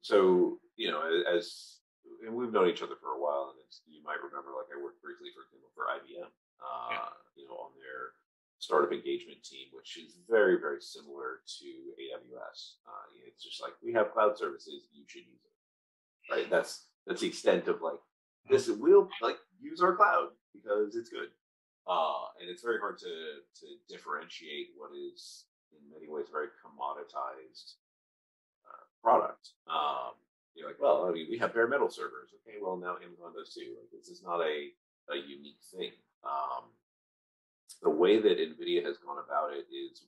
So, as and we've known each other for a while, and you might remember, like I worked briefly, for example, for IBM, Yeah. on their startup engagement team, which is very, very similar to AWS. It's just like we have cloud services, you should use it, right? That's the extent of like Mhm. this. We'll like use our cloud because it's good, and it's very hard to differentiate what is in many ways very commoditized product. You're like, well, I mean, we have bare metal servers. Okay, well, now Amazon does too. Like, this is not a unique thing. The way that NVIDIA has gone about it is,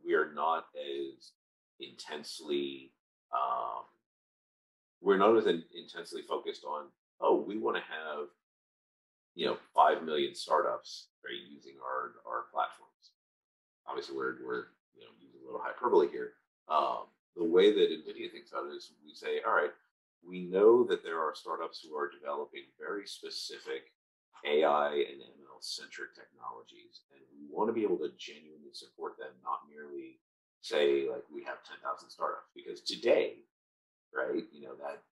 we are not as intensely, um, we're not as intensely focused on, oh, we want to have, 5 million startups, right, using our platforms. Obviously, we're using a little hyperbole here. The way that NVIDIA thinks about it is we say, all right, we know that there are startups who are developing very specific AI and ML centric technologies, and we want to be able to genuinely support them, not merely say like we have 10,000 startups, because today, right,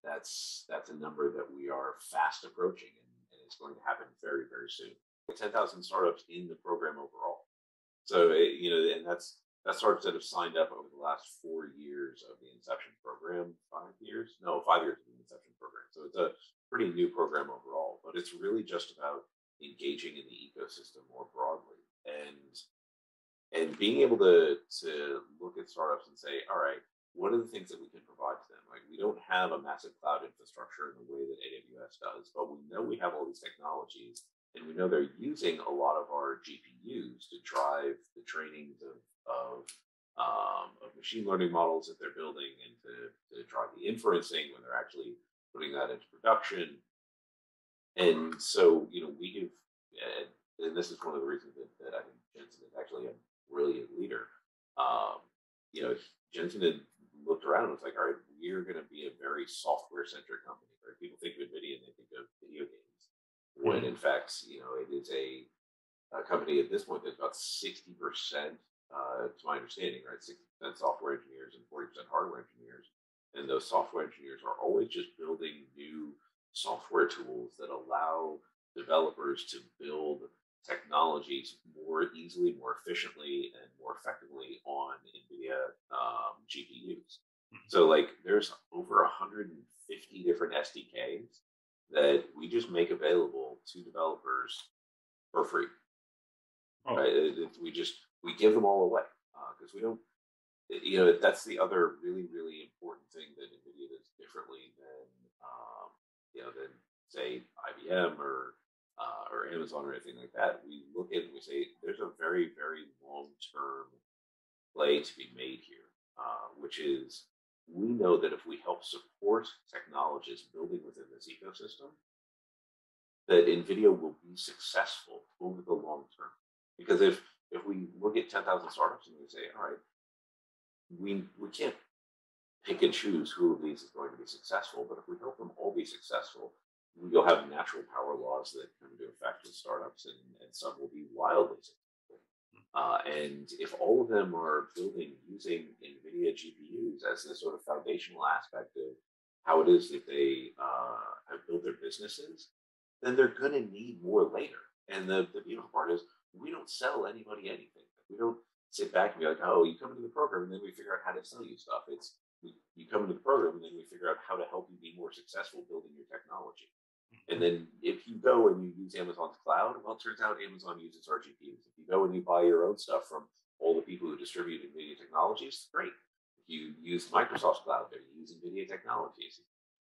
that's a number that we are fast approaching, and it's going to happen very, very soon. 10,000 startups in the program overall. So, and that's startups that have signed up over the last 4 years of the Inception program. 5 years? No, 5 years of the Inception program. So it's a pretty new program overall, but it's really just about engaging in the ecosystem more broadly and being able to look at startups and say, all right, what are the things that we can provide to them? Like, we don't have a massive cloud infrastructure in the way that AWS does, but we know we have all these technologies, and we know they're using a lot of our GPUs to drive the trainings of machine learning models that they're building, and to drive the inferencing when they're actually putting that into production. And so, we have, and this is one of the reasons that I think Jensen is actually a brilliant leader. Um, Jensen had looked around and was like, all right, we're going to be a very software centric company. Right? People think of NVIDIA and they think of video games, when Mhm. in fact, it is a company at this point that's about 60%, to my understanding, right? 60% software engineers and 40% hardware engineers. And those software engineers are always just building new software tools that allow developers to build technologies more easily, more efficiently, and more effectively on NVIDIA GPUs. So, like, there's over 150 different SDKs that we just make available to developers for free. Oh, Right? We give them all away because we don't. That's the other really, really important thing that NVIDIA does differently than say IBM or Amazon or anything like that. We look at it and we say there's a very, very long term play to be made here, which is we know that if we help support technologists building within this ecosystem, that NVIDIA will be successful over the long term. Because if we look at 10,000 startups and we say, all right, we can't pick and choose who of these is going to be successful, but if we help them all be successful, you'll have natural power laws that come into effect with startups, and some will be wildly successful. And if all of them are building using NVIDIA GPUs as the sort of foundational aspect of how it is that they have built their businesses, then they're going to need more later. And the beautiful part is we don't sell anybody anything. We don't sit back and be like, oh, you come into the program and then we figure out how to sell you stuff. You come into the program and then we figure out how to help you be more successful building your technology. And then if you go and you use Amazon's cloud, well, it turns out Amazon uses our GPUs. If you go and you buy your own stuff from all the people who distribute NVIDIA technologies, great. If you use Microsoft's cloud, they use NVIDIA technologies.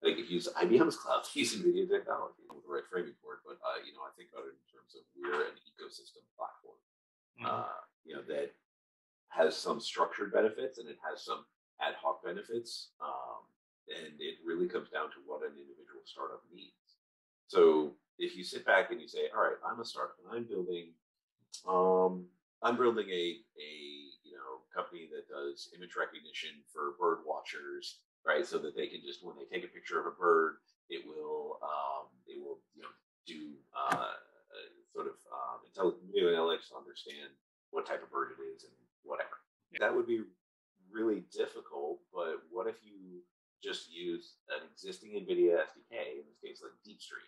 Like if you use IBM's cloud, they use NVIDIA technology with the right framing for it. But I think about it in terms of we're an ecosystem platform, mhm. that has some structured benefits and it has some ad hoc benefits, and it really comes down to what an individual startup needs. So if you sit back and you say, all right, I'm a startup and I'm building a company that does image recognition for bird watchers, right? So that they can just, when they take a picture of a bird, it will do sort of intelligent video analytics to understand what type of bird it is and whatever. Yeah. That would be really difficult, but what if you just use an existing NVIDIA SDK, in this case like DeepStream,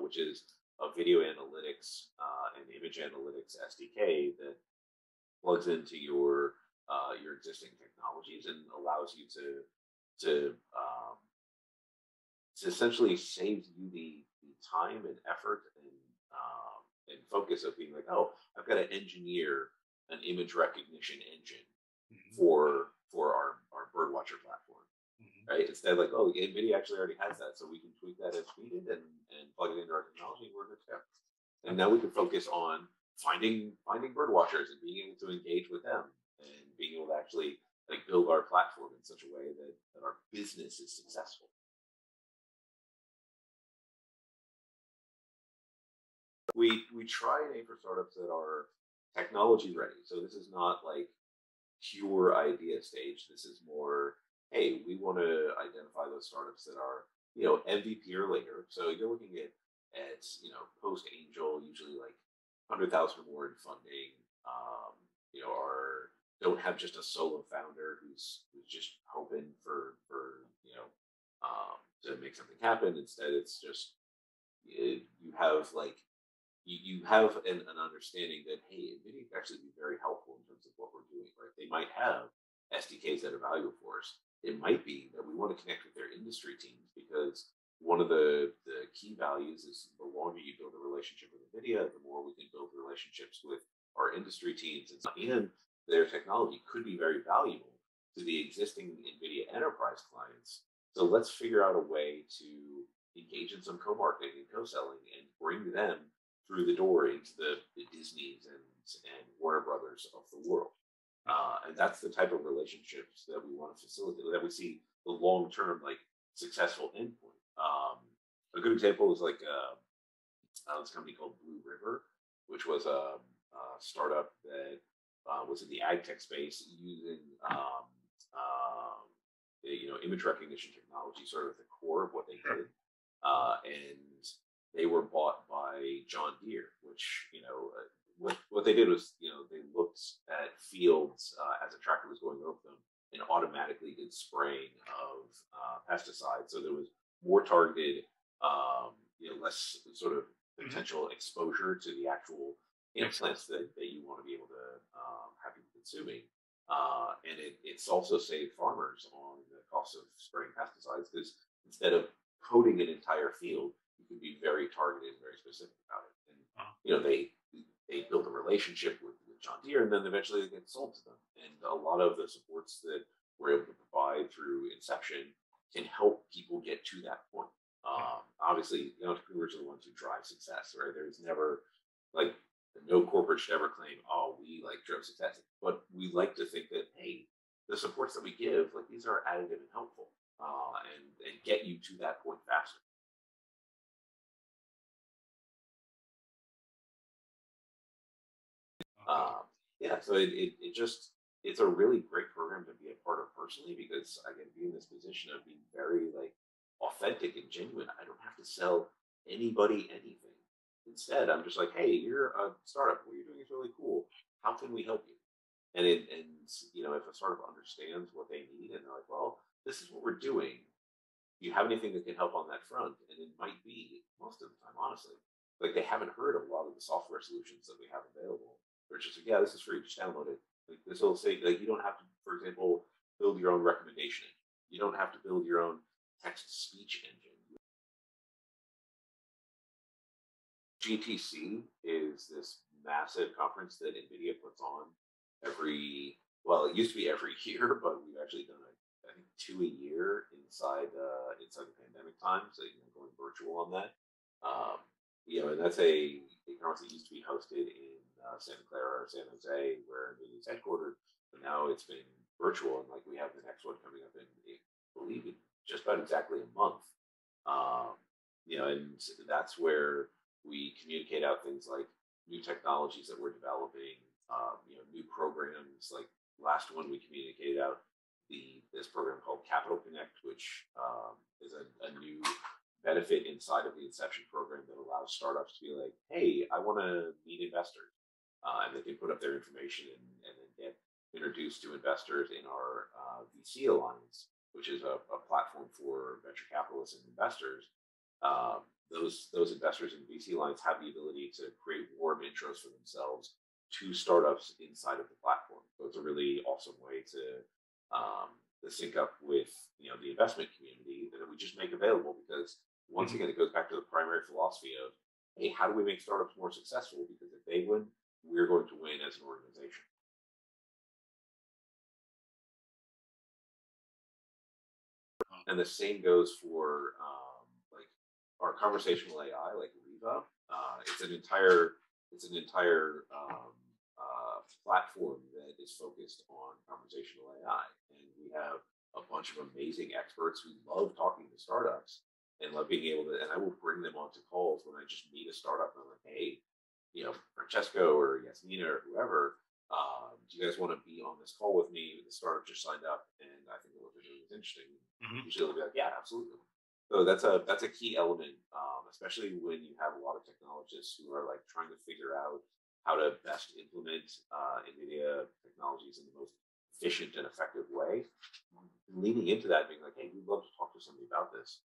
which is a video analytics and image analytics SDK that plugs into your existing technologies and allows you to essentially saves you the time and effort and focus of being like, oh, I've got to engineer an image recognition engine for our birdwatcher platform, right? Instead of like, oh, NVIDIA actually already has that, so we can tweak that as needed and plug it into our technology, and we're good to go. And now we can focus on finding bird watchers and being able to engage with them and being able to actually like build our platform in such a way that our business is successful. We try and aim for startups that are technology ready. So this is not like pure idea stage. This is more, hey, we want to identify those startups that are, MVP or later. So you're looking at post angel, usually like 100,000 or more in funding. Don't have just a solo founder who's just hoping for to make something happen. Instead, it's just you have like you have an understanding that, hey, NVIDIA can actually be very helpful in terms of what we're doing, right? They might have SDKs that are valuable for us. It might be that we want to connect with their industry teams, because one of the key values is the longer you build a relationship with NVIDIA, the more we can build relationships with our industry teams. And their technology could be very valuable to the existing NVIDIA enterprise clients. So let's figure out a way to engage in some co-marketing and co-selling and bring them through the door into the Disneys and Warner Brothers of the world. And that's the type of relationships that we want to facilitate, that we see the long-term, like, successful endpoint. A good example is like this company called Blue River, which was a startup that was in the ag tech space using image recognition technology sort of at the core of what they did. And they were bought by John Deere, which, what they did was, they looked at fields as a tractor was going over them and automatically did spraying of pesticides. So there was more targeted, less sort of potential exposure to the actual plants that you want to be able to have people consuming. And it's also saved farmers on the cost of spraying pesticides, because instead of coating an entire field, you can be very targeted and very specific about it. And they build a relationship with John Deere, and then eventually it gets sold to them. And a lot of the supports that we're able to provide through Inception can help people get to that point. Obviously, entrepreneurs are the ones who drive success, right? There's never, like, no corporate should ever claim, oh, we drove success. But we like to think that, hey, the supports that we give, like, these are additive and helpful, and get you to that point faster. So it's a really great program to be a part of personally, because I can be in this position of being very authentic and genuine. I don't have to sell anybody anything. Instead, I'm just like, hey, you're a startup. What you're doing is really cool. How can we help you? And if a startup understands what they need and they're like, well, this is what we're doing, do you have anything that can help on that front? And it might be, most of the time, honestly, like, they haven't heard of a lot of the software solutions that we have available. They're just like, yeah, this is free, just download it. Like, this will say, like, you don't have to, for example, build your own recommendation engine. You don't have to build your own text-to-speech engine. GTC is this massive conference that NVIDIA puts on it used to be every year, but we've actually done, I think, 2 a year inside the pandemic time. So, going virtual on that. And that's a conference that used to be hosted in Santa Clara or San Jose, where NVIDIA is headquartered, but now it's been virtual, and we have the next one coming up in, I believe, just about exactly a month. And that's where we communicate out things like new technologies that we're developing, new programs. Like, last one, we communicated out this program called Capital Connect, which is a new benefit inside of the Inception program that allows startups to be like, hey, I want to meet investors. And they can put up their information and then get introduced to investors in our VC Alliance, which is a platform for venture capitalists and investors, those investors in VC lines have the ability to create warm intros for themselves to startups inside of the platform. So it's a really awesome way to sync up with the investment community that we just make available, because once again it goes back to the primary philosophy of, hey, how do we make startups more successful? Because if they win, we're going to win as an organization. And the same goes for like our conversational AI, like Riva. It's an entire platform that is focused on conversational AI, and we have a bunch of amazing experts who love talking to startups and love being able to. And I will bring them onto calls when I just meet a startup and I'm like, hey, Francesco or Yasmina or whoever. Do you guys want to be on this call with me? The startup just signed up, and I think what they're doing is interesting. Usually they'll be like, yeah, absolutely. So that's a key element, especially when you have a lot of technologists who are like trying to figure out how to best implement NVIDIA technologies in the most efficient and effective way. Leaning into that, being like, hey, we'd love to talk to somebody about this.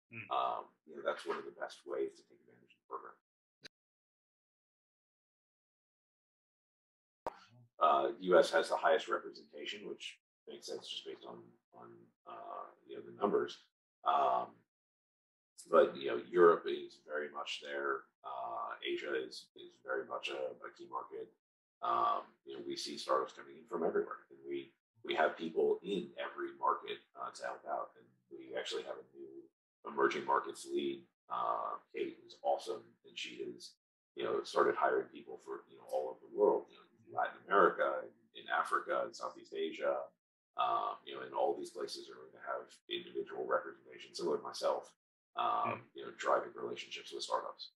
That's one of the best ways to take advantage of the program. U.S. has the highest representation, which makes sense just based on the numbers. But Europe is very much there. Asia is very much a key market. We see startups coming in from everywhere, and we have people in every market to help out. And we actually have a new emerging markets lead, Kate, who's awesome, and she has started hiring people for all over the world. Latin America, in Africa, in Southeast Asia, and all these places are going to have individual representation, similar to myself, driving relationships with startups.